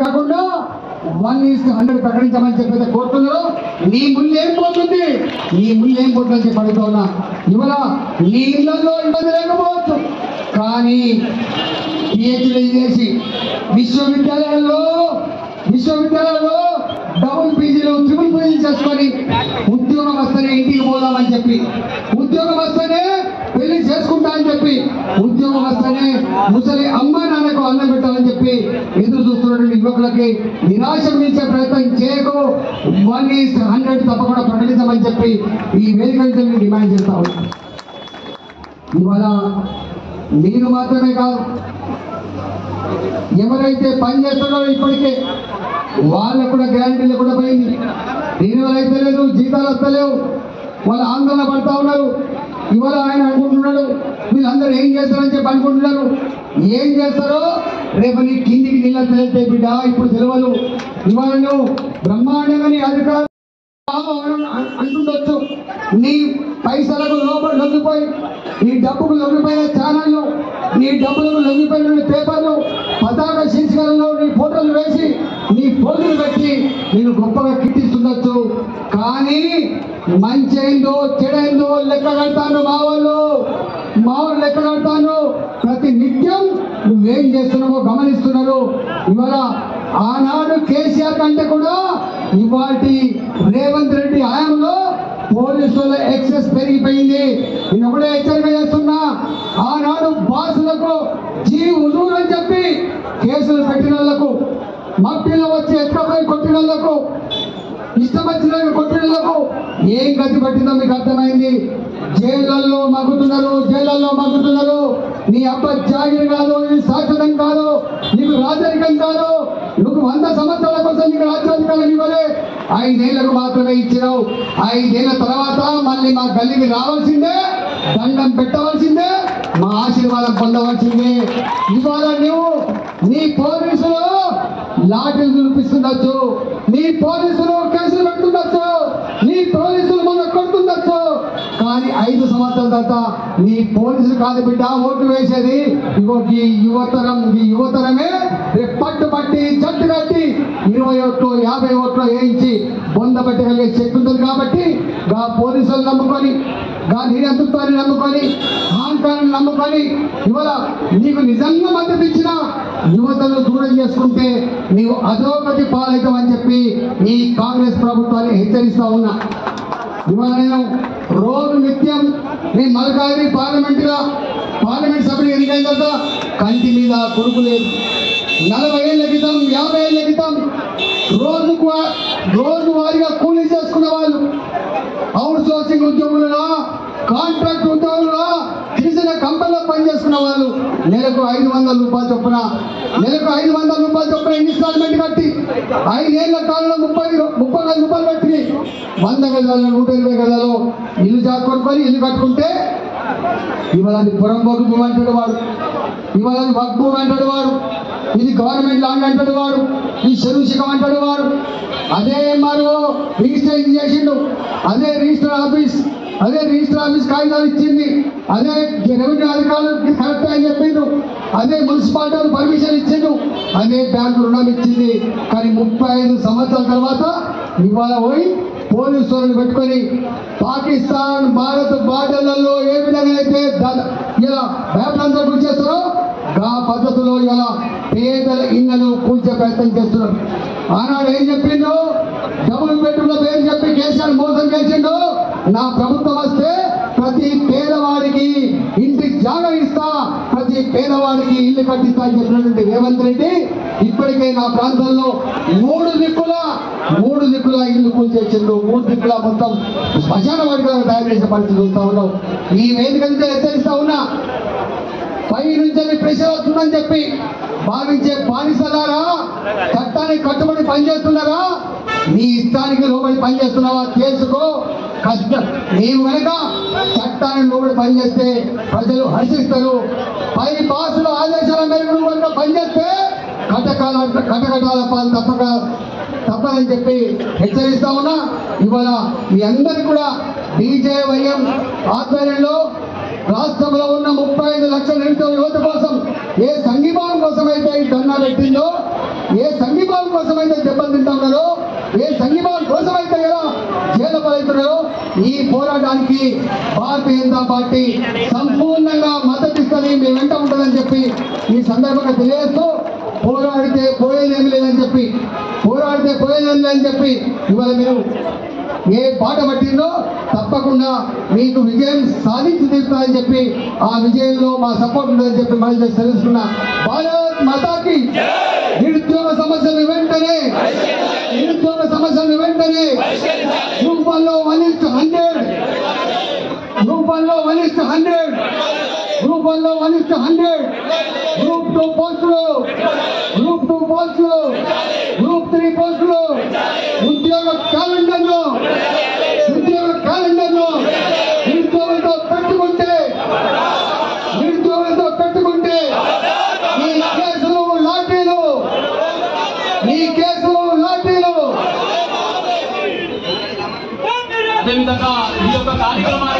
కాకుండా 1:100 ప్రకటించమని చెప్పేది కోరుతున్నారు. నీ ముళ్ళు ఏం పోతుంది, నీ ముళ్ళు ఏం పోతుందని చెప్పి అడుగుతున్నా. ఇవాళ నీ ఇళ్లలో ఇబ్బంది లేకపోవచ్చు, కానీ పిహెచ్డీ చేసి విశ్వవిద్యాలయాల్లో డబుల్ పీజీలు ట్రిపుల్ పీజీలు చేసుకొని ఉద్యోగం వస్తేనే ఇంటికి పోదామని చెప్పి, ఉద్యోగం వస్తేనే పెళ్లి చేసుకుంటా అని చెప్పి, ఉద్యోగం వస్తేనే ముసలి అమ్మ నాన్నకు అన్నం పెట్టాలని చెప్పి ఎదురు చూస్తున్నటువంటి యువకులకి నిరాశ మించే ప్రయత్నం చేయకు. 1:100 తప్పకుండా ప్రకటించమని చెప్పి ఈ వేదికలు డిమాండ్ చేస్తా ఉన్నాను. ఇవాళ మీరు మాత్రమే కాదు, ఎవరైతే పని చేస్తున్నారో ఇప్పటికే వాళ్ళకు కూడా గ్యారంటీలు కూడా పోయింది. దీనివల్ల అయితే లేదు, జీతాలు వస్తలేవు, వాళ్ళు ఆందోళన పడతా ఉన్నారు. ఇవాళ ఆయన అనుకుంటున్నాడు వీళ్ళందరూ ఏం చేస్తారని చెప్పి అనుకుంటున్నారు. ఏం చేస్తారో రేపు నీ కిందికి నీళ్ళ తెలితే బిడ్డ ఇప్పుడు తెలియదు. ఇవాళ నువ్వు బ్రహ్మాండంగా నీ అధికారులు అంటుండొచ్చు, నీ పైసలకు లోపల లొంగిపోయి, నీ డబ్బుకు లొంగిపోయిన ఛానళ్ళు, నీ డబ్బులకు లొంగిపోయిన పేపర్లు, పతాక శీర్షికలలో నీ ఫోటోలు వేసి నీ ఫోటోలు పెట్టి నేను గొప్పగా కీర్తిస్తుండొచ్చు. కానీ మంచైందో చెడైందో లెక్క కడతాను, మా వాళ్ళు లెక్క కడతాను. ప్రతి నిత్యం నువ్వేం చేస్తున్నావో గమనిస్తున్నారు. ఇవాళ ఆనాడు కేసీఆర్ కంటే కూడా ఇవాటి రేవంత్ రెడ్డి హయాంలో పోలీసుల ఎక్సెస్ పెరిగిపోయింది. నేను ఒకటే హెచ్చరిక చేస్తున్నా, ఆనాడు బాసులకు హుజూర్ అని చెప్పి కేసులు పెట్టిన వాళ్ళకు, మట్టిలో వచ్చి ఎక్కపోయి కొట్టిన వాళ్ళకు, ఇష్టం వచ్చిన కొట్టినలకు ఏం గతి పట్టిందో మీకు అర్థమైంది. జైళ్ళల్లో మగ్గుతున్నారు. నీ అబ్బ జాగిరి కాదు, నీ శాశ్వతం కాదు, నీకు రాజరికం కాదు. నువ్వు 100 సంవత్సరాల కోసం నీకు రాజ్యాధికారం ఇవ్వలే, 5 ఏళ్లకు మాత్రమే ఇచ్చినావు. 5 ఏళ్ల తర్వాత మళ్ళీ మా గల్లీకి రావాల్సిందే, దండం పెట్టవలసిందే, మా ఆశీర్వాదం పొందవలసిందే. ఇవాళ నువ్వు నీ పోలీసులు లాఠీలు చూపిస్తుండొచ్చు, నీ పోలీసులు కేసులు పెడుతుండొచ్చు, నీ పోలీసులు మనం కొడుతుండొచ్చు, కానీ 5 సంవత్సరాల తర్వాత నీ పోలీసులు కాదు బిడ్డ ఓట్లు వేసేది. ఈ యువతరమే పట్టుబట్టి జట్టు కట్టి 20 ఓట్లు 50 ఓట్లు వేయించి బొంద పెట్టగలిగే శక్తి ఉంటుంది. కాబట్టి గా పోలీసులు నమ్ముకొని, గా నిరంతృత్వాన్ని నమ్ముకొని, అహంకారాన్ని నమ్ముకొని ఇవాళ నీకు నిజంగా మద్దతు ఇచ్చిన యువతను దూరం చేసుకుంటే నీవు అధోగతి పాలవుతామని చెప్పి ఈ కాంగ్రెస్ ప్రభుత్వాన్ని హెచ్చరిస్తా ఉన్నా. ఇవాళ నేను రోజు నిత్యం నీ మల్కాజిగిరి పార్లమెంట్ సభ్యులు ఎన్నికైన తర్వాత కంటి మీద కొడుకు లేదు. 40 ఏళ్ల క్రితం 50 ఏళ్ల క్రితం రోజు వారిగా కూలీ చేసుకున్న వాళ్ళు, అవుట్ సోర్సింగ్ ఉద్యోగులుగా, కాంట్రాక్ట్ ఉద్యోగులుగా, చిన్న కంపెనీలో పనిచేసుకున్న వాళ్ళు నెలకు 500 రూపాయలు చొప్పున ఇన్స్టాల్మెంట్ కట్టి 5 ఏళ్ల కాలంలో 30 రూపాయలు కట్టి 100 గజాలు 120 గజాలు ఇల్లు కొనుక్కొని ఇల్లు కట్టుకుంటే ఇవాళ పురంబోకు భూమి అంటాడు వాడు, ఇవాళ వక్ భూమి అంటాడు వాడు, ఇది గవర్నమెంట్ ల్యాండ్ అంటాడు వాడు, ఈ చెరువు శిఖం అంటాడు వాడు. అదే మరో రిజిస్ట్రేషన్ చేసిండు, అదే రిజిస్టర్ ఆఫీస్ కాగితాలు ఇచ్చింది, అదే రెవెన్యూ అధికారులు కరెక్ట్ అని చెప్పిండు, అదే మున్సిపాలిటీ పర్మిషన్ ఇచ్చిండు, అదే బ్యాంకు రుణం ఇచ్చింది. కానీ 35 సంవత్సరాల తర్వాత ఇవాళ పోయి పోలీసులను పెట్టుకొని పాకిస్తాన్ భారత్ బార్డర్లలో ఏ విధంగా అయితే ఇలా భయప్రాంతాలు గురి చేస్తారో ఆ పద్ధతిలో ఇలా పేదల ఇళ్లను కూల్చే ప్రయత్నం చేస్తున్నారు. ఆనాడు ఏం చెప్పిండు, డబుల్ బెడ్రూమ్ల పేరు చెప్పి కేసీఆర్ మోసం చేసిండు. నా ప్రభుత్వం వస్తే ప్రతి పేదవాడికి ఇంటి జాగా ఇస్తా, ప్రతి పేదవాడికి ఇల్లు కట్టిస్తా అని చెప్పినటువంటి రేవంత్ రెడ్డి ఇప్పటికే నా ప్రాంతంలో 3 దిక్కుల ఇల్లు కూల్చేసిండు. 3 దిక్కుల మొత్తం శ్మశాన వాడిగా తయారు చేసే పరిస్థితి చూస్తా ఉన్నాం. ఈ వేదిక నుంచి హెచ్చరిస్తా ఉన్నా, పై నుంచి ప్రెషర్ వస్తుందని చెప్పి భావించే బానిసలారా, చట్టానికి కట్టుబడి పనిచేస్తున్నారా, నీ ఇష్టానికి లోబడి పనిచేస్తున్నావా తెలుసుకో. కష్టం నీవు కనుక చట్టాన్ని లోబడి పనిచేస్తే ప్రజలు హర్షిస్తారు. పై బాసుల ఆదేశాల మేరకు నువ్వు కనుక పనిచేస్తే కటకటాల పాలు తప్పదని చెప్పి హెచ్చరిస్తా ఉన్నా. ఇవాళ మీ అందరికీ కూడా బీజేవైఎం ఆధ్వర్యంలో రాష్ట్రంలో ఉన్న 35 లక్షల నిరుద్యోగ యువత కోసం ఏ సంఘీభావం కోసం అయితే ఈ ధర్నా పెట్టిందో ఏ సంఘీభావం కోసం అయితే దెబ్బలు తింటా ఉన్నారో, ఏ సంఘీభావం కోసం అయితే కదా జైలు పాలవుతున్నారో, ఈ పోరాటానికి భారతీయ జనతా పార్టీ సంపూర్ణంగా మద్దతు ఇస్తుంది, మీ వెంట ఉంటుందని చెప్పి ఈ సందర్భంగా తెలియజేస్తూ, పోరాడితే పోయేదేమి లేదని చెప్పి ఇవాళ మీరు ఏ బాట పట్టిందో తప్పకుండా మీకు విజయం సాధించి తీరుతుందని చెప్పి, ఆ విజయంలో మా సపోర్ట్ ఉంటుందని చెప్పి మళ్ళీ తెలుసుకున్నా. భారత్ మాతాకి. నిరుద్యోగ సమస్యలు వెంటనే గ్రూప్ 1లో 1:100 గ్రూప్ 2 పోస్టులు, గ్రూప్ 3 పోస్టులు, ఉద్యోగ క్యాలెండర్ను నిరుద్యోగులతో పెట్టుకుంటే ఈ కేసులు లాఠీలు అదేవిధంగా ఈ యొక్క కార్యక్రమాన్ని